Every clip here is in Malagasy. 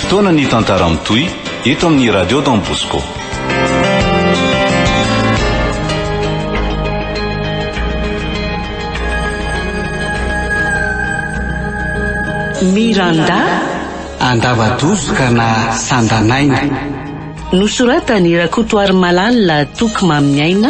fotoana ny tantara mitoy eto amin'ny radio Don Bosco. Miranda Andavadozoka na Sandanaina. Nosoratany Rakotoary Malalala Tokimamiaina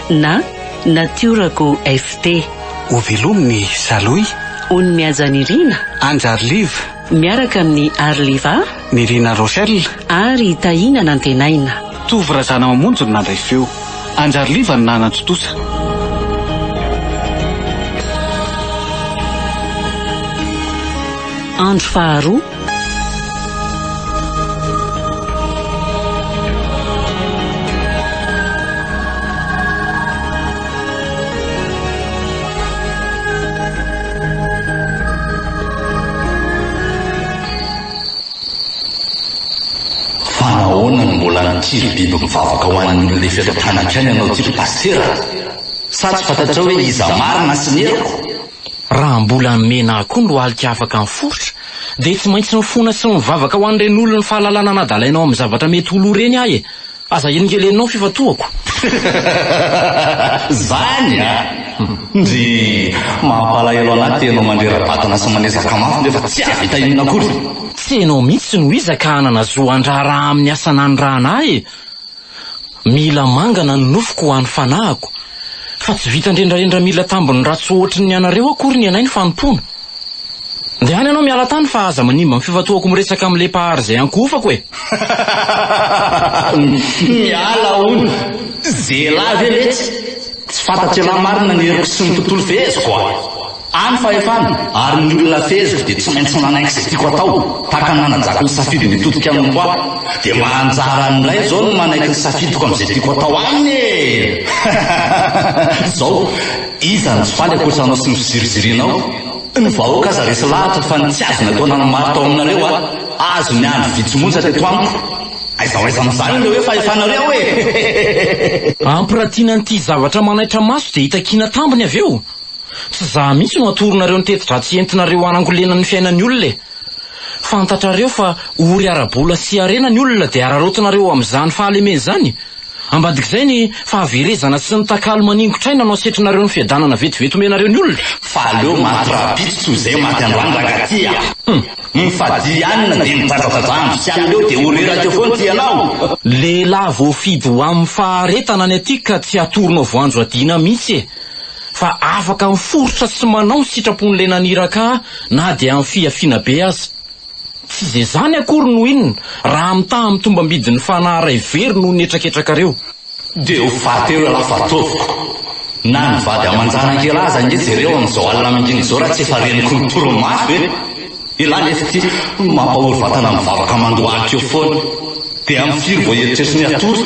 na Natiorako FT. Ovelominy Saloy Ony Miajanirina Anjarliva miaraka amin'ny Arliva Nirina Rochelle ary Tahina Nantenaina. Tovorazana mamonjy nandray feo Anjarliva ny nanatsotosa. Andro faharoa fanahoana ny mbola nantiry biby mivavaka ho an'ny le fiatratranan-trany anao ty pastera sa tsy fantatra hoe iza marina sy neriko. Raha mbola mena koa no alika afaka miforotra dia tsy maintsy mifona sy mivavaka ho an'ireny olona ny fahalalana nadalainao amin'ny zavatra mety holo reny ahy e. Aza eningeleninao fifatoako. Zany a ndry mampalahelo anaty ianao mandrera-batana sy manezaka mafy nefa tsy avita inona akory. Tsy enao mihitsy no izaka hanana zo andraraha amin'ny asana ny rahanahy e. Mila mangana ny nofoko ho an'ny fanahako fa tsy vita ndrendrarendra mila tambony ratsy ohatry ny anareo akory ny anay ny fanompona. Dia hany ianao miala tany fa aza manimba amin'ny fifatoako miresaka amin'le mpahary izay ankofako e. Miala ony zelahy ve letsy tsy fantatry lahy marina ny heriko sy ny tontolo feheziko a. Any fahefana ary ny olona feheziko dia tsy maintsy nanaiky izay tiako atao tahaka ny nanajako ny safidy nitodika amiko aho dia manjara amin'ilay zao no manaiky ny safidiko amin'izay tiako atao aminy e. Zao iza ny tsy faly akoatranao sy ny fizirizirinao ny vahoaka aza resy lahatra fa ny tsy azo natao nanomarina tao aminareo a azo ny andro vitsomonja teto amiko. Aiza aiza amin'izany le hoe fahefanareo e. Ampiratiana an'ity zavatra manaitra maso dia hitakina tambiny avy eo. Tsy za mihitsy no atoronareo ny teti-dratsy entinareo anangolena ny fiainan'ny olona e. Fantatrareo fa ory arabola sy arena ny olona dia ararotinareo amin'izany fahalemeny izany. Ambadik'izay ny fahaverezana sy ny takalo maningotraina no asetrinareo ny fiadanana vetivety omenareo ny olona. Fa aleo maty rabitsy toy izay maty androany ragatia. Mifady anina dia mitazatazahano sy an'ileo dia horerakeo foana ty ianao. Lehilahy voafidy ho amin'ny faharetana ny aty ka tsy atoronao voanjo adina mihitsy e. Fa afaka miforotra sy manao ny sitrapon'le naniraka na dia amin'ny fiafiana be azy. Tsy izay zany akory no inona raha mitaha amin'ny tombam-bidin'ny fanahy very no netraketrakareo. Dia ho fateo raha fataoviko. Na ny vady amanjana-kely aza nge jereo amin'izao alina mingina izao raha tsy efa reniko ny toromaso e. Ilany efa ty mampahory vatana mivavaka mandohalika eo foana. Dia amin'ny firy voaheritreritry ny atory.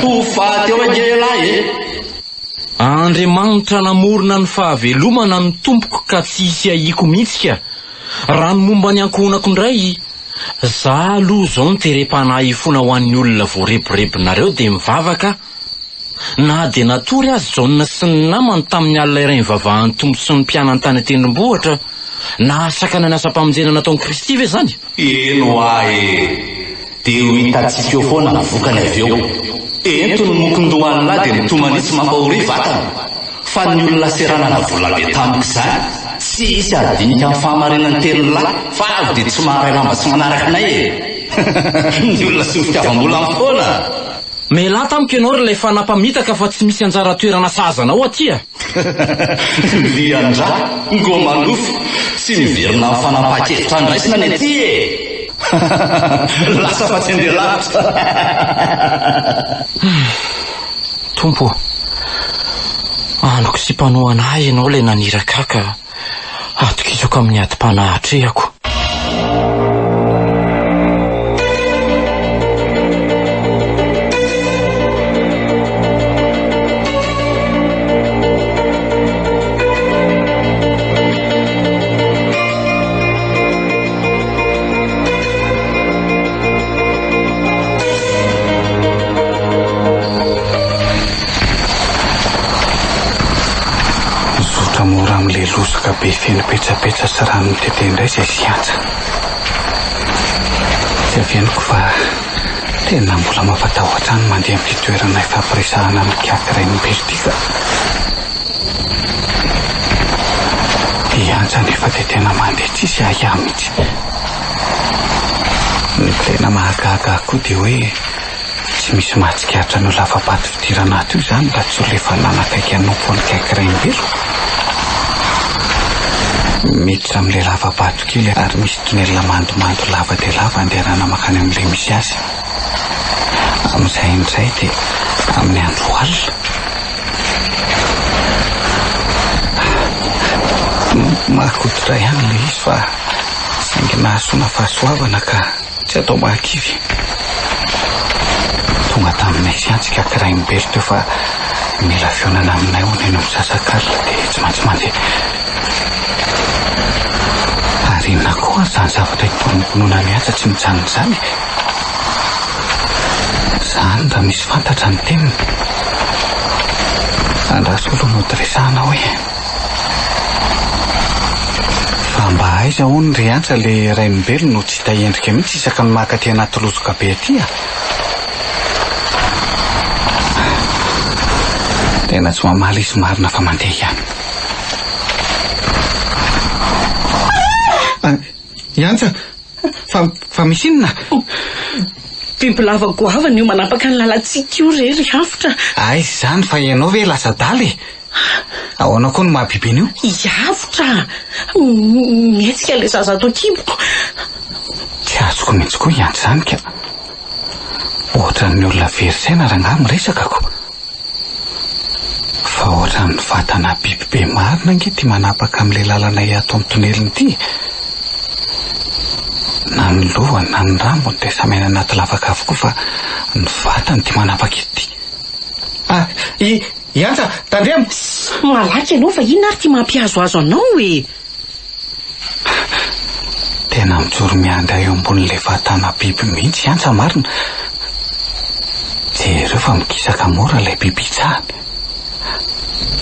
Ho fateo angelahy e. Andriamanitra namorona ny fahavelomana ny tompoko ka tsy hisy ahiko mihitsy ka. Raha ny momba ny ankohonako indray, za aloha zao niterem-panahy ifona ho an'ny olona voarebirebinareo dia mivavaka. Na dia natory azy Jaona sy ny namany tamin'ny alina iray mivavahan'ny tombo sy ny mpianany tany an-tendrombohitra na sakana ny asa-pamonjena nataon'i Kristy ve zany? Eno ahy dia ho hitantsika eo foana ny vokany avy eo. Ento ny mokondohany lahy dia nitomanitsy mampahory vatana. Fa ny olona seranana vola be tamiko izany tsy isy adinika amin'ny fahamarinan'ny teniny lahy fa avy dia tsy maharay lamba sy manaraka anay e. Ny olona sy ny fitiavam-bola amin'ny foana. Melah tamiko ianao ry ilay fanampamitaka fa tsy misy anjara toerana sahazanao aty a. Liandra ngomanofo sy miverina amin'ny fanampahan-kevitra andraisina ny aty e. Lasa fa tsy andeha lavitra. Tompo, andoko sy mpanohana ianao ilay naniraka ka atokisako amin'ny adi-panahatrehako. Mora amin'le losaka be feno petrapetra sy rano mitete indray izay siatsa. Tsy aveniko fa tena mbola mampatahotra ny mandeha amin'ny toerana fampiresahana mikiakiray ny Beltika. Iantsa nefa dia tena mandeha tsisy ahiahy mihitsy. Ny tena mahagaga koa dia hoe tsy misy mahatsikaritra ny lavapaty fidirana ato io izany mba tsy ho lefa nanakaiky hanompo ny kaikiray ny belo. Miditra amin'ilay lavapato kely ary misy tonelina mandomando lava dia lava andehanana makany amin'ilay misy azy. Amin'izay indray dia amin'ny andro alina. Mahakoditra ihany ilay izy fa saingy nahasoana fahasoavana ka tsy atao mahakivy. Tonga taminay sy antsika kiray ny belo teo fa mila fionana aminay ho neny misasakarila dia tsy maintsy mandeha. Ary inona koa izany zavatra hiponoponoana ny antsa tsy mijanona izany. Izany mba misy fantatra ny teniny. Andrasolo nodresahana hoe fa mba aiza hono ry antsa le Raimbelo no tsy hita endrika mihitsy isaka ny makaty anaty lozoka be aty a. Tena tsy mamaly izy marina fa mandeha ihany. Iantsa, fa misy inona? Biby lava goavana io manapaka ny lalantsika io rery hafitra. Ay, izany fa ianao ve lasa daly? Ahoana koa no mahabiby an'io? Hafitra! Mihetsika ilay zaza ato an-kiboko. Tsy azoko mihitsy koa iantsa izany ka. Ohatran'ny olona verisaina raha angaha miresakako. Fa ohatran'ny vatana biby be marina ange ty manapaka amin'ilay lalana ato amin'ny toneliny ity. Na ny lohany na ny rambony dia samy any anaty lavaka avokoa fa ny vatany ty manapaka ity. Iantsa, tandremo! Malaky ianao fa ina ary ty mampihazoazo anao e. Tena mijoro miandra eo ambonin'ilay vatana biby mihitsy iantsa marina. Jereo fa mikisaka mora ilay biby itsahany.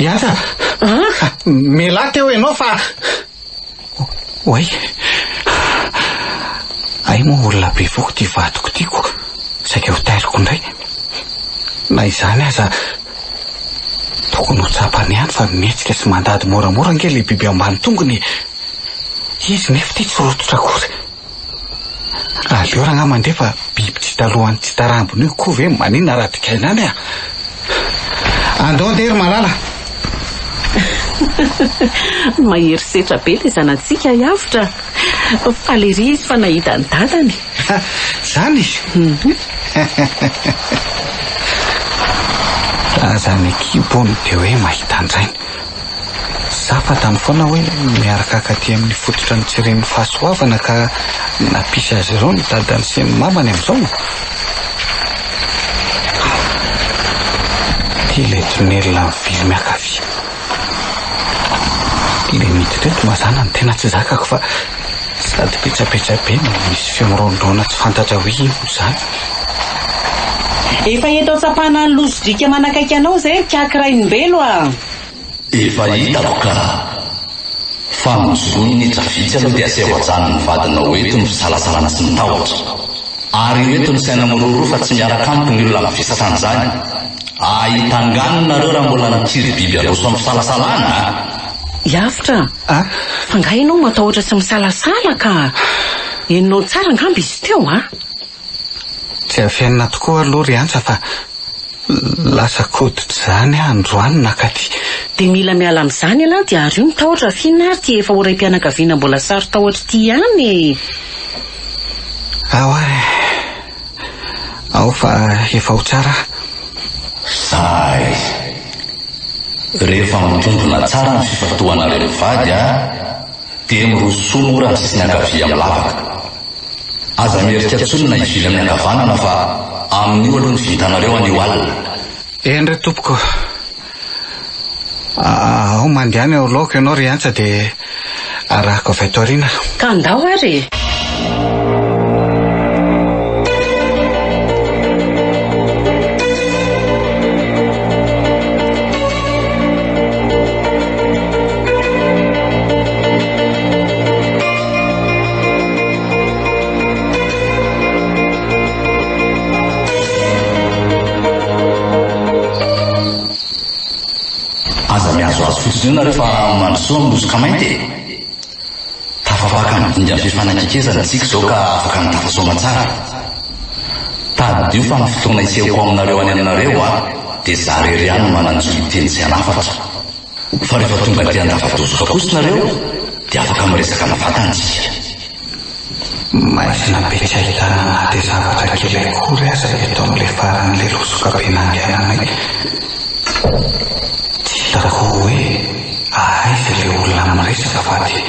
Iantsa! Mela teo ianao fa... Oay! Ay moa olona be voko ty vatoko tiako. Saika ho tairiko indray. Na izany aza tokony ho tsapany ihany fa mihetsika sy mandady moramora ange le biby ambany tongony. Izy nefa ty tsy rototra akory. Aleo raha nga mandeha fa biby tsy talohany tsy tarambony io koa ve manina radikaina any a. Andao andeha ry malala. Mahery setra be le zanatsika hafitra. Falery izy fa nahita ny dadany. Zany izy? Aza ny kibony dia hoe mahita an'izany. Zafatany foana hoe miaraka akaty amin'ny fototra ny tsiren'ny fahasoavana ka napisy azy ireo ny dadany sy ny mamany amin'izao. Ty ilay tonelina mivily miakavy. Ilay miditra eto mazana ny tena tsy zakako fa sady petsapetsa be no misy fiamorondrona tsy fantatra hoe ino izany. Efa eto tsapana ny lozodrika manakaiky anao izay Raimbelo a. Efa hitako ka fa mizony ny trafitsy aloha dia aseho ajanony ny vadina hoeto ny fisalasalana sy ny tahotra. Ary hoeto ny saina miroro fa tsy miaraka amiko ny olona mifisasan'izany. Ahitanganona nareo raha mbola nikiry biby aloso amin'ny fisalasalana. Hafitra, fa nga ianao matahotra sy misalasala ka enonao tsara ngamby izy teo a. Tsy afianina tokoa aloha ry antsa fa lasa koditra izany androany nakaty. Dia mila miala amin'izany aloha dia ary io mitahotra fiana ary ty efa ho raim-pianakaviana mbola sary tahotra ty ihany. Ao fa efa ho tsara. Zay. Rehefa mitombona tsara ny fifatohanareo vady dia mirosoa mora ny sisiny ankavia amin'ny lavaka. Aza mierika tsony na ivily amin'ny ankavanana fa amin'io aloha ny vitanareo anio alina. Endre tompoko. Ao mandehany ao laoko ianao ry antsa dia arahako avy ato aoriana. Ka andao ary. inona rehefa mandrosoa milozoka mainty tafafaka midinga amin'ny fifanankekezana tsika izao ka afaka mitafasoma tsara. Tadio fa ny fotoana isehoko aminareo any aminareo dia za rery ihany mananjoy teny izay anafatra. Fa rehefa tonga dia andava-dozoka kosa nareo dia afaka miresaka mavatana tsika. Maizina betsaitana anaty zavatra kely akory aza eto amin'ilay faran'ilay lozoka be nandehananay. Tsy hitako hoe aiza ilay olona miresaka fa dia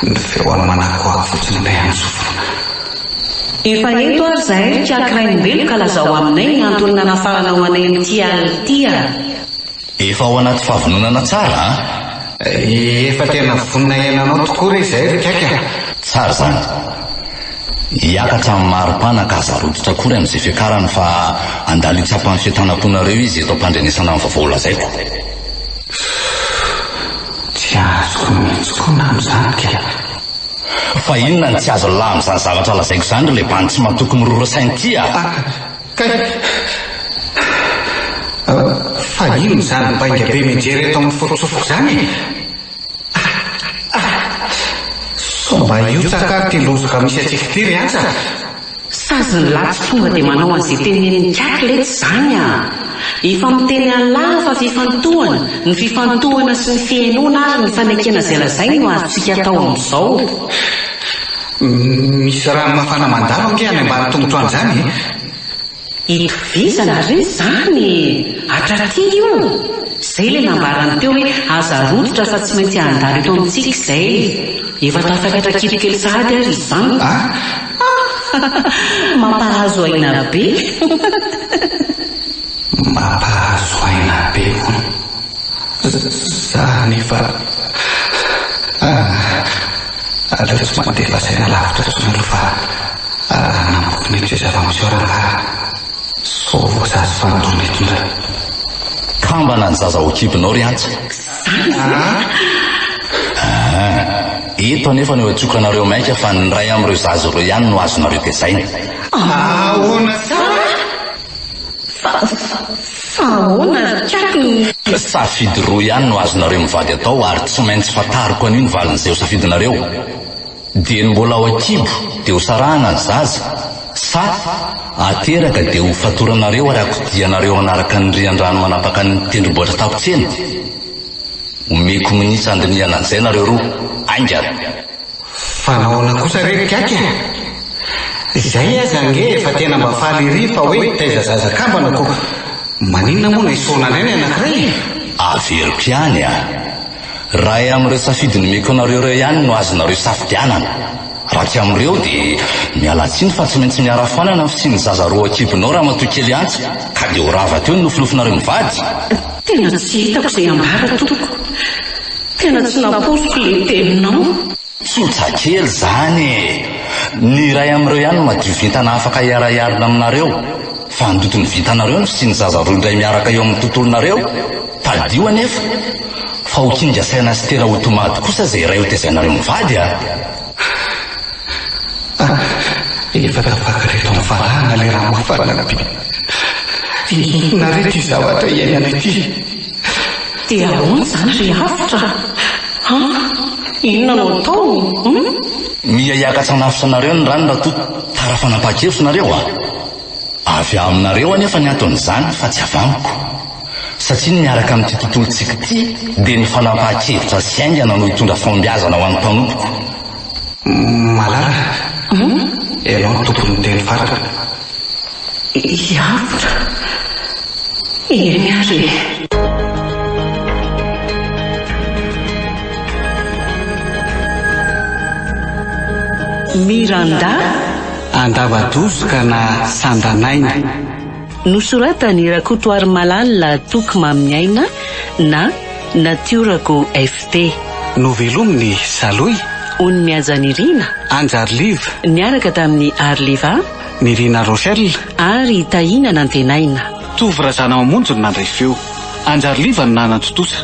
ny feoany manakoako fotsiny ilay antsofona. Efa eto ary zahay tiakraimbelo ka lazao aminay ny antony nanafaranao anay amin'ity altia. Efa ao anaty fahavononana tsara Efa tena vonina iananao tokoa re izay rikaka. Tsara zany. Hiakatra amin'ny maro-pana ka aza rototra kory amin'izay fiakarany fa andalo hitsapany fiatanam-ponareo izy eto am-pandrenesana amin'ny vaovao lazaiko. Tsy azoko mihitsykona amin'izany ka. Fa inona ny tsy azo lahy amin'izany zavatra lazaiko izany ry lehibe tsy mahatoky mirora sainy ity fa ino izany bainga be mijery eto amin'ny fototsofoko izany? Somba iotsaka ty lozoka misy atsika ty ry asa. Sazy ny latsy tonga dia manao an'izay teneniny kaklety izany efa miteny an'lahy fa fifantohana, ny fifantohana sy ny fiainoana ary ny fanekena izay lazay no azontsika atao amin'izao. Misy raha mafana mandalo ange any ambany tongotrano izany. Itovizana re izany atraty io. Izay ilay nambarany teo hoe aza rototra fa tsy maintsy handalo eto amintsika izay. Efa tafakatra kirikely sahady ary izany. Mampahazo aina be. Mampahazo aina be zany fa aleo tsy mandeha lasaina lavitra tsony aloha fa namboky nety zay zava-miseoranga sovozazy fandrony etondray kambana ny zaza ho kibinao ry antsa. Eto anefa no atsokanareo maika fa ny ray amin'ireo zazy ireo ihany no azonareo tezaina. Ahoana tsara? Fa ahoana tsaky? Safidy roa ihany no azonareo mivady atao ary tsy maintsy fatariko an'io ny valin'izay ho safidinareo. Dia ny mbola ao akibo dia ho sarahana ny zaza sa ateraka dia ho fatoranareo ary akodianareo anaraka ny rian-drano manapaka ny tendrombohitra tapotsena. Omeko minitsy andiniana an'izay nareo roa aingana. Fa nahoana kosa re kaka? Izay aza nge efa tena mba faly ry fa hoe taiza zazakambana ko maninona moa na isaonana any anankiray? Averiko ihany raha amin'ireo safidy nomeko anareo ireo ihany no azonareo safidianana. Raha tsy amin'ireo dia miala tsiny fa tsy maintsy miara-fanana sy ny zaza roa akibonao raha matoy kely antsa ka dia ho rava teo ny nofinofinareo mivady. Tena tsy hitako izay ambara toko. Tena tsy naposiko ilay teninao. Tsotsa kely zany ny ray amin'ireo ihany no madio vintana afaka hiara-hiarina aminareo. Fa ndoto ny vitanareo no sy ny zaza roa indray miaraka eo amin'ny tontolonareo. Tadio anefa fa ho kinga saina sy tena ho tomady kosa izay iray ho tezainareo mivady Efa tafaka reto amin'ny farahana ilay raha mafanana be. Inona re ty zavatra iainana ity? Dia ahoana izany ry hafitra? Inona no atao? Mia hiakatra nafitra nareo ny rano raha to tara fanapaha-kevitra nareo avy aminareo anefa ny aton'izany fa tsy avamiko satria miaraka amin'ity tontolontsika ity dia ny fanapaha-kevitra sy aingana no hitondra fombiazana ho an'ny mpanompoka. Malala ianao ny tompony teny faraka. Hafitra eny ary. Miranda Andavadozoka na Sandanaina. Nosoratany Rakotoary Malala Toky Maminiaina na Natiorako FT. Novelominy Saloy. Ony Miajanirina Anjarliva. Niaraka tamin'ny Arliva. Nirina Rochelle ary Tahina Nantenaina. Tovorazana mamonjy no nandray feo. Anjarliva no nanantotosa.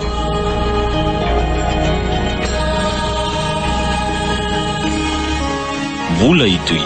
Vola itoy